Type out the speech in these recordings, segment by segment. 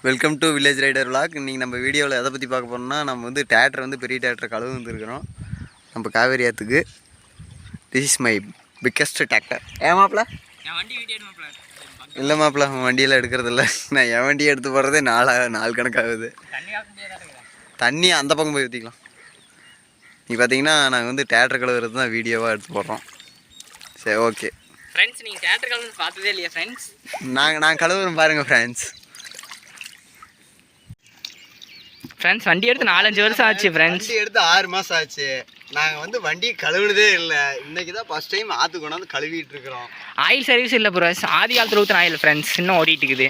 Welcome to village rider vlog. இன்றைக்கி நம்ம வீடியோவில் எதை பற்றி பார்க்க போகிறோம்னா, நம்ம வந்து தேட்டர் வந்து பெரிய தேட்டர் கழுவு வந்துருக்கிறோம் நம்ம காவேரி ஆற்றுக்கு. This is my biggest tractor. மாப்பிள்ள இல்லை மாப்பிள்ள, வண்டியெல்லாம் எடுக்கிறதில்ல. நான் என் வண்டியை எடுத்து போகிறதே நாலு கணக்காகுது. தண்ணி அந்த பக்கம் போய் ஊற்றிக்கலாம். நீ பார்த்தீங்கன்னா நாங்கள் வந்து தேட்டர் கழுவுறது தான் வீடியோவாக எடுத்து போடுறோம். சரி, ஓகே ஃப்ரெண்ட்ஸ். நீங்கள் தேட்டர் கழுவு பார்த்ததே இல்லையா ஃப்ரெண்ட்ஸ்? நான் கழுவுறேன் பாருங்கள் ஃப்ரெண்ட்ஸ். வண்டி எடுத்து 4-5 வருஷம் ஆச்சு ஃப்ரெண்ட்ஸ். வண்டி எடுத்து 6 மாதம் ஆச்சு. நாங்கள் வந்து வண்டி கழுவுனதே இல்லை. இன்றைக்கி தான் ஃபஸ்ட் டைம் ஆற்று கொண்டாந்து கழுவிட்டு இருக்கிறோம். ஆயில் சர்வீஸ் இல்லை ப்ரோ, ஆதி காலத்தில் ஊற்றுன ஆயில் ஃப்ரெண்ட்ஸ், இன்னும் ஓடிட்டு இருக்குது.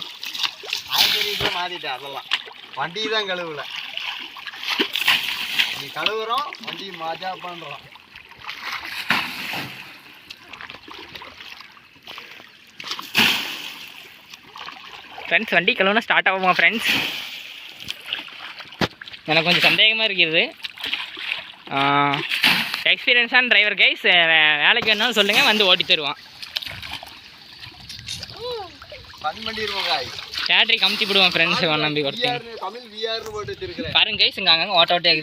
ஆயில் சர்வீஸில் மாற்றிட்டேன். அதெல்லாம் வண்டி தான் கழுவலை. நீ கழுவுறோம், வண்டி மஜா பண்ணுறோம். ஃப்ரெண்ட்ஸ், வண்டி கழுவுனா ஸ்டார்ட் ஆகுமா ஃப்ரெண்ட்ஸ்? எனக்கு கொஞ்சம் சந்தேகமாக இருக்குது. எக்ஸ்பீரியன்ஸான டிரைவர் கைஸ், வேலைக்கு வேணாலும் சொல்லுங்கள், வந்து ஓட்டி தருவான். பேட்டரி கமுத்தி விடுவான் ஃப்ரெண்ட்ஸ். நம்பி கொடுத்தேன். பாருங்க கைஸ், இங்கே அங்கங்கே ஓட்ட ஓட்டே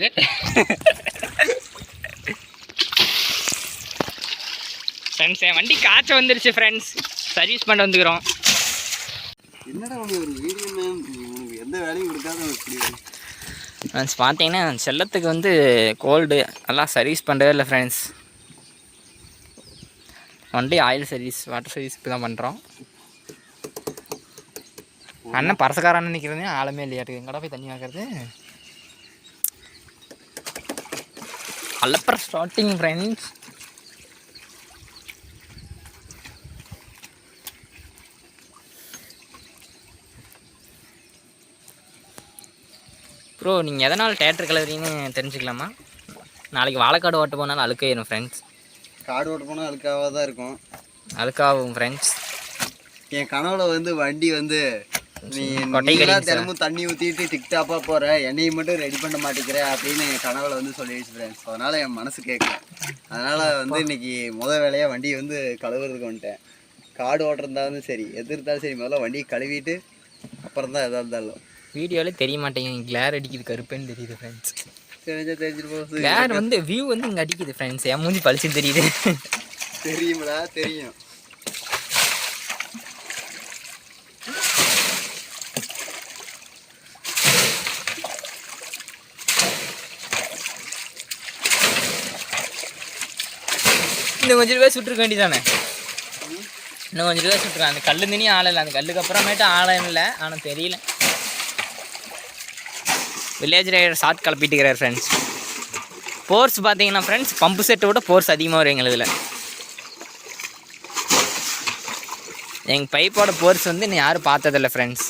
ஃப்ரெண்ட்ஸ். என் வண்டி காய்ச்ச வந்துருச்சு ஃப்ரெண்ட்ஸ், சர்வீஸ் பண்ண வந்துக்கிறோம். என்னடா ஒரு வீடியோ எந்த வேலையும் கொடுக்காத ஃப்ரெண்ட்ஸ். பார்த்தீங்கன்னா செல்லத்துக்கு வந்து கோல்டு எல்லாம் சர்வீஸ் பண்ணுறதே இல்லை ஃப்ரெண்ட்ஸ். வண்டி ஆயில் சர்வீஸ், வாட்டர் சர்வீஸ் இப்போ தான் பண்ணுறோம். அண்ணன் பரசக்காரன்னு நிற்கிறதே ஆளுமே இல்லையாட்டு. எங்கடா போய் தண்ணி வாங்கிறது? அலப்பற ஸ்டார்டிங் ஃப்ரெண்ட்ஸ். ப்ரோ, நீங்கள் எதனால் தேட்டர் கலவரின்னு தெரிஞ்சுக்கலாமா? நாளைக்கு வாழைக்காடு ஓட்ட போனாலும் அழுக்காயிரும் ஃப்ரெண்ட்ஸ். காடு ஓட்ட போனால் அழுக்காக தான் இருக்கும். அழுக்காகும் ஃப்ரெண்ட்ஸ். என் கனவுல வந்து வண்டி வந்து நீ தினமும் தண்ணி ஊற்றிட்டு டிக்டாப்பாக போகிற, எண்ணெயை மட்டும் ரெடி பண்ண மாட்டேங்கிற அப்படின்னு என் கனவுல வந்து சொல்லிடுச்சு ஃப்ரெண்ட்ஸ். அதனால் என் மனசு கேட்கல. அதனால் வந்து இன்றைக்கி வேலையாக வண்டி வந்து கழுவுறதுக்கு வந்துட்டேன். காடு ஓட்டுறதாலும் சரி, எது இருந்தாலும் சரி, முதல்ல வண்டியை கழுவிட்டு அப்புறம் தான் எதாக இருந்தாலும். வீடியோவிலே தெரிய மாட்டேங்குது, கிளார் அடிக்குது, கருப்பேன்னு தெரியுது ஃப்ரெண்ட்ஸ். தெரிஞ்சிட்டு போகுது. கிளார் வந்து வியூ வந்து இங்கே அடிக்குது ஃப்ரெண்ட்ஸ். என் மூஞ்சி பழிச்சுன்னு தெரியுது. தெரியுங்களா? தெரியும். இன்னும் கொஞ்சம் ரூபாய் சுட்டுருக்க வேண்டியதானே? இன்னும் கொஞ்சம் ரூபாய் சுட்டுருக்கேன். அந்த கல் தண்ணி ஆளை இல்லை, அந்த கல்லுக்கு அப்புறமேட்டு ஆழம் இல்லை. ஆனால் தெரியல. வில்லேஜ் ரைடர் ஷார்ட் கிளப்பிட்டுக்கிறார் ஃப்ரெண்ட்ஸ். போர்ஸ் பார்த்தீங்கன்னா ஃப்ரெண்ட்ஸ், பம்பு செட்டை விட போர்ஸ் அதிகமாக வரும் எங்கள் இதில். எங்கள் பைப்போட போர்ஸ் வந்து இன்னும் யாரும் பார்த்ததில்ல ஃப்ரெண்ட்ஸ்.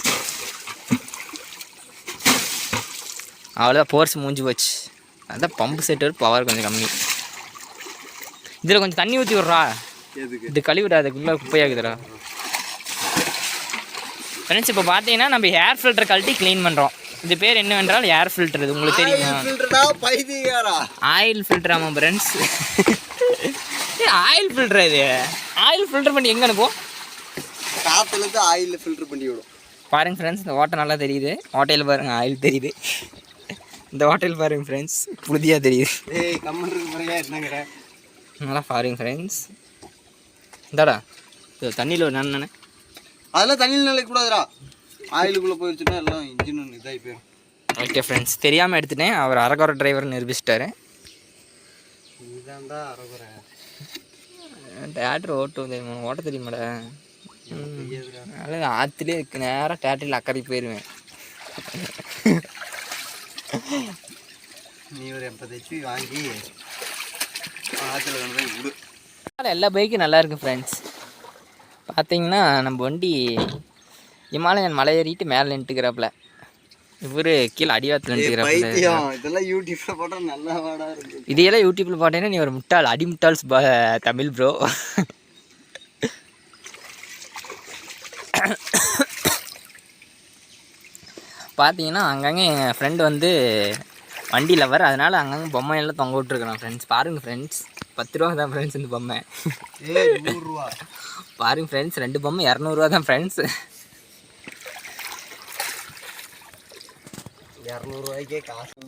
அவ்வளோதான், போர்ஸ் மூஞ்சி போச்சு. அதான் பம்பு செட்டோட பவர் கொஞ்சம் கம்மி. இதில் கொஞ்சம் தண்ணி ஊற்றி விட்றா, இது கழுவிடா, அதுக்குள்ளே குப்பையாகுதுடா ஃப்ரெண்ட்ஸ். இப்போ பார்த்தீங்கன்னா நம்ம ஏர் ஃபில்டர் கழட்டி க்ளீன் பண்ணுறோம். இது பேர் என்னவென்றால் ஏர் ஃபில்டர். இது உங்களுக்கு தெரியுமா? Oil filter. ஆமாம் ஃப்ரெண்ட்ஸ். Oil filter. இது ஆயில் ஃபில்டர் பண்ணி எங்கே அனுப்புவோம்? காற்றுலேருந்து ஆயில் ஃபில்டர் பண்ணி விடும். பாருங்கள் ஃப்ரெண்ட்ஸ், இந்த ஓட்டை நல்லா தெரியுது. ஓட்டையில் பாருங்கள் ஆயில் தெரியுது. இந்த ஓட்டையில் பாருங்கள் ஃப்ரெண்ட்ஸ், புழுதியாக தெரியுது. என்னங்கிற நல்லா பாருங்க ஃப்ரெண்ட்ஸ். இந்தாடா தண்ணியில் ஒரு நானே அதெல்லாம் தண்ணியில் நிலைக்கூடாதுடா. ஆயிலுக்குள்ளே போயிடுச்சுன்னா எல்லாம் இன்ஜின் இதாகி போயிடும். ஓகே ஃப்ரெண்ட்ஸ், தெரியாமல் எடுத்துட்டேன். அவர் அரகுறை டிரைவர் நிரூபிச்சிட்டாரு. இதுதான் தான் அரகுறை. தேட்டர் ஓட்ட தெரியுமாடா? அதாவது ஆற்றுலேயே இருக்கு, நேராக தேட்டரில் அக்கறைக்கு போயிடுவேன். நீ ஒரு 80 HP வாங்கி ஆற்றுல கொண்டு போய் விடு. எல்லா பைக்கும் நல்லா இருக்குது ஃப்ரெண்ட்ஸ். பார்த்தீங்கன்னா நம்ம வண்டி இமாலயன் மலை ஏறிட்டு மேலே நின்றுக்கிறாப்புல. இவர் கீழே அடிவாரத்தில் நின்றுக்கிறாப்புல. இதெல்லாம் யூடியூப்பில் போட்டால் நல்லா வாடா இருக்கு. இதையெல்லாம் யூடியூப்பில் போட்டேன்னா நீ ஒரு முட்டாள், அடி முட்டாள்ஸ் தமிழ் ப்ரோ. பார்த்தீங்கன்னா அங்கங்கே என் ஃப்ரெண்டு வந்து வண்டி லவர், அதனால் அங்கங்கே பொம்மை எல்லாம் தொங்க விட்டுருக்குறான் ஃப்ரெண்ட்ஸ். பாருங்கள் ஃப்ரெண்ட்ஸ், 10 ரூபா தான் ஃப்ரெண்ட்ஸ் இந்த பொம்மை. 100 ரூபா பாருங்கள் ஃப்ரெண்ட்ஸ், 2 பொம்மை 200 ரூபா தான் ஃப்ரெண்ட்ஸ். 200 ரூபாய்க்கே காசு